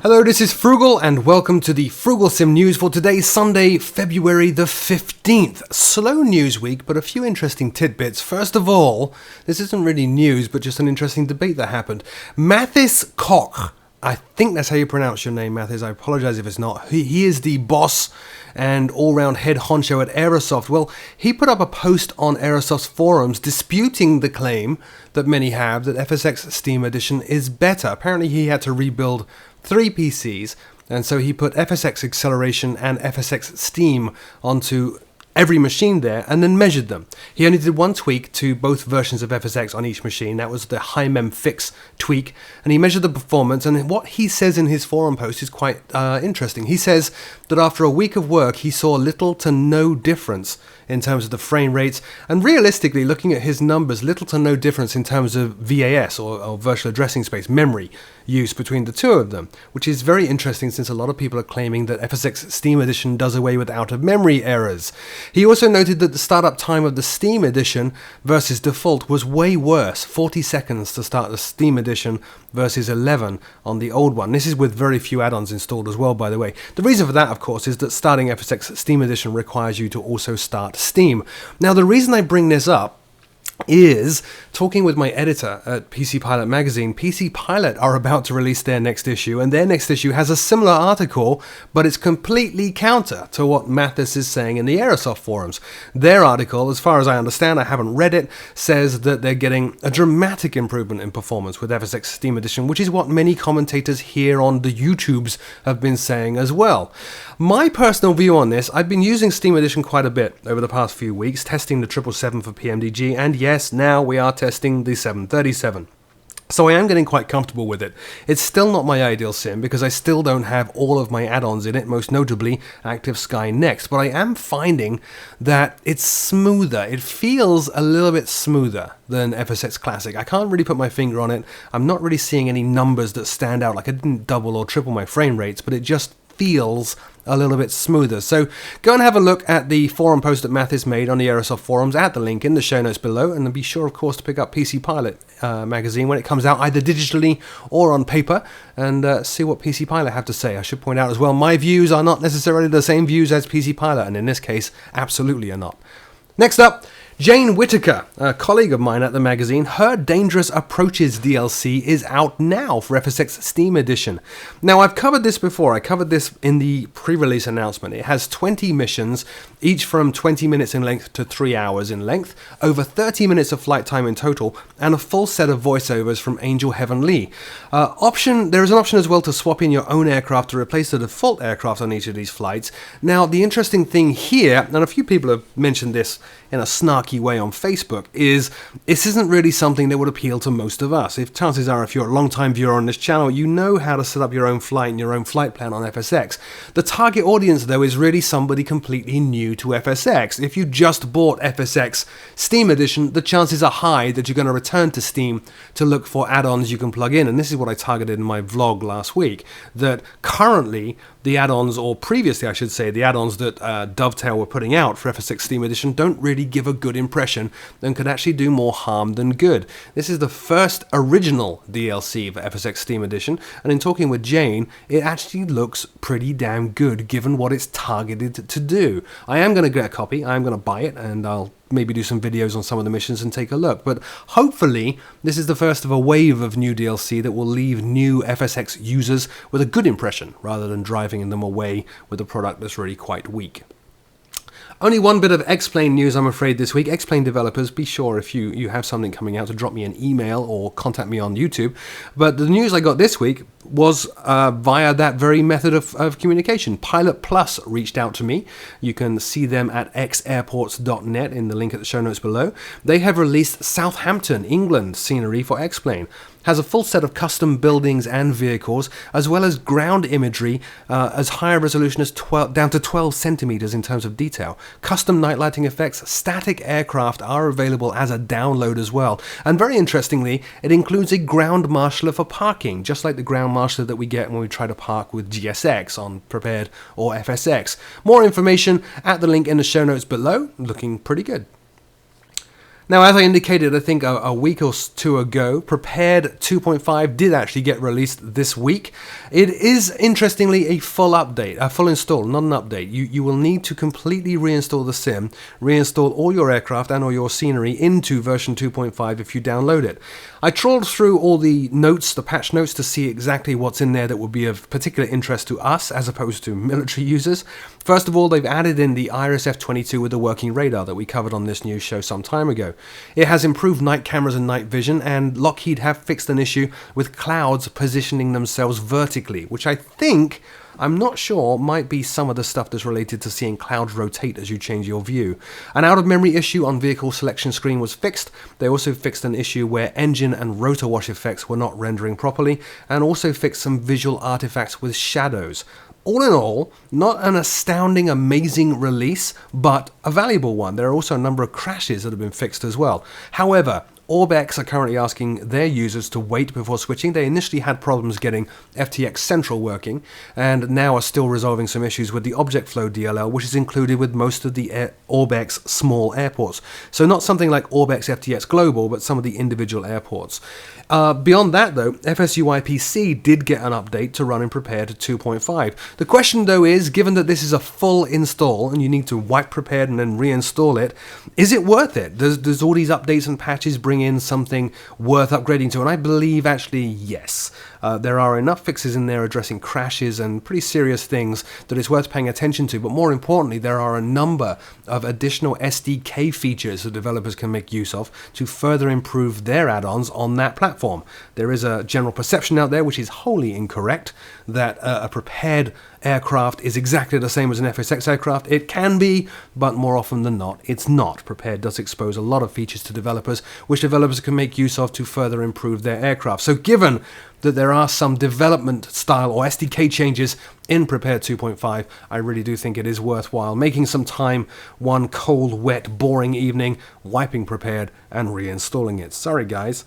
Hello, this is Frugal, and welcome to the Frooglesim news for today, Sunday, February the 15th. Slow news week, but a few interesting tidbits. First of all, this isn't really news, but just an interesting debate that happened. Mathis Koch, I think that's how you pronounce your name, Mathis. I apologize if it's not. He is the boss and all-round head honcho at Aerosoft. Well, he put up a post on Aerosoft's forums disputing the claim that many have that FSX Steam Edition is better. Apparently, he had to rebuild 3 PCs, and so he put FSX Acceleration and FSX Steam onto every machine there and then measured them. He only did one tweak to both versions of FSX on each machine. That was the high mem fix tweak, and he measured the performance, and what he says in his forum post is quite interesting. He says that after a week of work he saw little to no difference in terms of the frame rates, and realistically, looking at his numbers, little to no difference in terms of VAS or virtual addressing space memory use between the two of them, which is very interesting since a lot of people are claiming that FSX Steam Edition does away with out-of-memory errors. He also noted that the startup time of the Steam Edition versus default was way worse, 40 seconds to start the Steam Edition versus 11 on the old one. This is with very few add-ons installed as well, by the way. The reason for that, of course, is that starting FSX Steam Edition requires you to also start Steam. Now, the reason I bring this up is talking with my editor at PC Pilot magazine. PC Pilot are about to release their next issue, and their next issue has a similar article, but it's completely counter to what Mathis is saying in the Aerosoft forums. Their article, as far as I understand, I haven't read it, says that they're getting a dramatic improvement in performance with FSX Steam Edition, which is what many commentators here on the YouTubes have been saying as well. My personal view on this, I've been using Steam Edition quite a bit over the past few weeks, testing the 777 for PMDG, and yes, now we are testing the 737. So I am getting quite comfortable with it. It's still not my ideal sim because I still don't have all of my add-ons in it, most notably Active Sky Next, but I am finding that it's smoother. It feels a little bit smoother than FSX Classic. I can't really put my finger on it. I'm not really seeing any numbers that stand out, like I didn't double or triple my frame rates, but it just feels a little bit smoother. So go and have a look at the forum post that Mathis made on the Aerosoft forums at the link in the show notes below, and then be sure, of course, to pick up PC Pilot magazine when it comes out, either digitally or on paper, and see what PC Pilot have to say. I should point out as well, my views are not necessarily the same views as PC Pilot, and in this case, absolutely are not. Next up, Jane Whitaker, a colleague of mine at the magazine, her Dangerous Approaches DLC is out now for FSX Steam Edition. Now, I've covered this before. I covered this in the pre-release announcement. It has 20 missions, each from 20 minutes in length to 3 hours in length, over 30 minutes of flight time in total, and a full set of voiceovers from Angel Heaven Lee. There is an option as well to swap in your own aircraft to replace the default aircraft on each of these flights. Now, the interesting thing here, and a few people have mentioned this in a snarky way on Facebook, is this isn't really something that would appeal to most of us. Chances are, if you're a long-time viewer on this channel, you know how to set up your own flight and your own flight plan on FSX. The target audience, though, is really somebody completely new to FSX. If you just bought FSX Steam Edition, the chances are high that you're going to return to Steam to look for add-ons you can plug in, and this is what I targeted in my vlog last week, that currently the add-ons, or previously I should say, the add-ons that Dovetail were putting out for FSX Steam Edition don't really give a good impression and could actually do more harm than good. This is the first original DLC for FSX Steam Edition, and in talking with Jane, it actually looks pretty damn good given what it's targeted to do. I am going to get a copy, I am going to buy it, and I'll maybe do some videos on some of the missions and take a look, but hopefully this is the first of a wave of new DLC that will leave new FSX users with a good impression rather than driving them away with a product that's really quite weak. Only one bit of XPlane news, I'm afraid, this week. XPlane developers, be sure if you have something coming out to drop me an email or contact me on YouTube. But the news I got this week was via that very method of communication. Pilot Plus reached out to me. You can see them at xairports.net in the link at the show notes below. They have released Southampton, England scenery for XPlane. Has a full set of custom buildings and vehicles, as well as ground imagery as higher resolution as down to 12 centimeters in terms of detail. Custom night lighting effects, static aircraft are available as a download as well. And very interestingly, it includes a ground marshaller for parking, just like the ground marshaller that we get when we try to park with GSX on Prepared or FSX. More information at the link in the show notes below. Looking pretty good. Now, as I indicated, I think a week or two ago, Prepared 2.5 did actually get released this week. It is, interestingly, a full update, a full install, not an update. You will need to completely reinstall the sim, reinstall all your aircraft and all your scenery into version 2.5 if you download it. I trawled through all the notes, the patch notes, to see exactly what's in there that would be of particular interest to us as opposed to military users. First of all, they've added in the Iris F-22 with the working radar that we covered on this news show some time ago. It has improved night cameras and night vision, and Lockheed have fixed an issue with clouds positioning themselves vertically, which I'm not sure might be some of the stuff that's related to seeing clouds rotate as you change your view. An out-of-memory issue on vehicle selection screen was fixed. They also fixed an issue where engine and rotor wash effects were not rendering properly, and also fixed some visual artifacts with shadows. All in all, not an astounding, amazing release, but a valuable one. There are also a number of crashes that have been fixed as well. However, Orbex are currently asking their users to wait before switching. They initially had problems getting FTX Central working, and now are still resolving some issues with the Object Flow DLL, which is included with most of the Orbex small airports. So not something like Orbex FTX Global, but some of the individual airports. Beyond that, though, FSUI PC did get an update to run in Prepared 2.5. The question, though, is, given that this is a full install and you need to wipe Prepared and then reinstall it, is it worth it? Does all these updates and patches bring in something worth upgrading to? And I believe, actually, yes. There are enough fixes in there addressing crashes and pretty serious things that it's worth paying attention to, but more importantly, there are a number of additional SDK features that developers can make use of to further improve their add-ons on that platform. There is a general perception out there, which is wholly incorrect, that a Prepared aircraft is exactly the same as an FSX aircraft. It can be, but more often than not, it's not. Prepared does expose a lot of features to developers, which developers can make use of to further improve their aircraft. So given that there are some development style or SDK changes in Prepared 2.5, I really do think it is worthwhile making some time one cold, wet, boring evening, wiping Prepared and reinstalling it. Sorry, guys.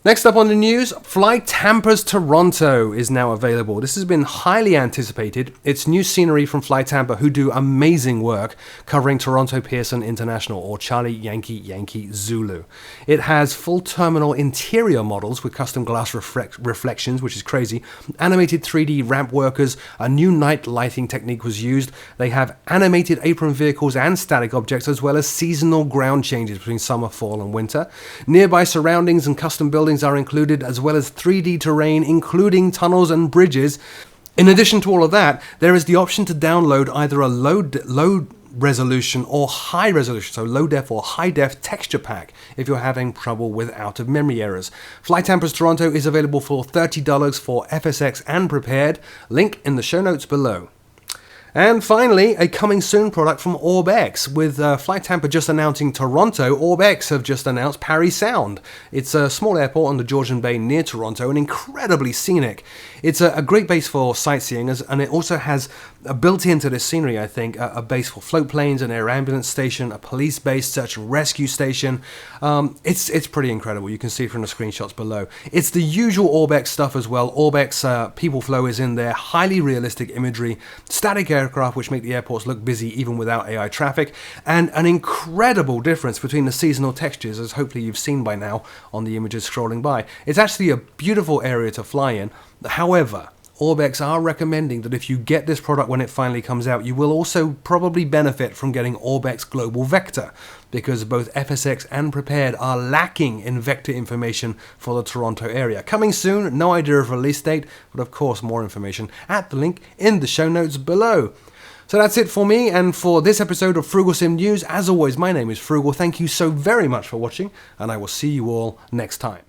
Next up on the news, Flytampa's Toronto is now available. This has been highly anticipated. It's new scenery from Flytampa, who do amazing work covering Toronto Pearson International, or Charlie Yankee Yankee Zulu. It has full terminal interior models with custom glass reflections, which is crazy, animated 3D ramp workers, a new night lighting technique was used. They have animated apron vehicles and static objects, as well as seasonal ground changes between summer, fall, and winter. Nearby surroundings and custom buildings are included, as well as 3D terrain, including tunnels and bridges. In addition to all of that, there is the option to download either a low resolution or high resolution, so low def or high def texture pack if you're having trouble with out of memory errors. Flytampa's Toronto is available for $30 for FSX and Prepared. Link in the show notes below. And finally, a coming soon product from Orbex. With Flytampa just announcing Toronto, Orbex have just announced Parry Sound. It's a small airport on the Georgian Bay near Toronto and incredibly scenic. It's a great base for sightseeing, and it also has built into this scenery, I think, a base for float planes, an air ambulance station, a police base, search and rescue station. It's pretty incredible. You can see from the screenshots below. It's the usual Orbex stuff as well. Orbex people flow is in there, highly realistic imagery, static aircraft which make the airports look busy even without AI traffic, and an incredible difference between the seasonal textures, as hopefully you've seen by now on the images scrolling by. It's actually a beautiful area to fly in. However, Orbex are recommending that if you get this product when it finally comes out, you will also probably benefit from getting Orbex Global Vector, because both FSX and Prepared are lacking in vector information for the Toronto area. Coming soon, no idea of release date, but of course more information at the link in the show notes below. So that's it for me and for this episode of Frooglesim News. As always, my name is Frugal. Thank you so very much for watching, and I will see you all next time.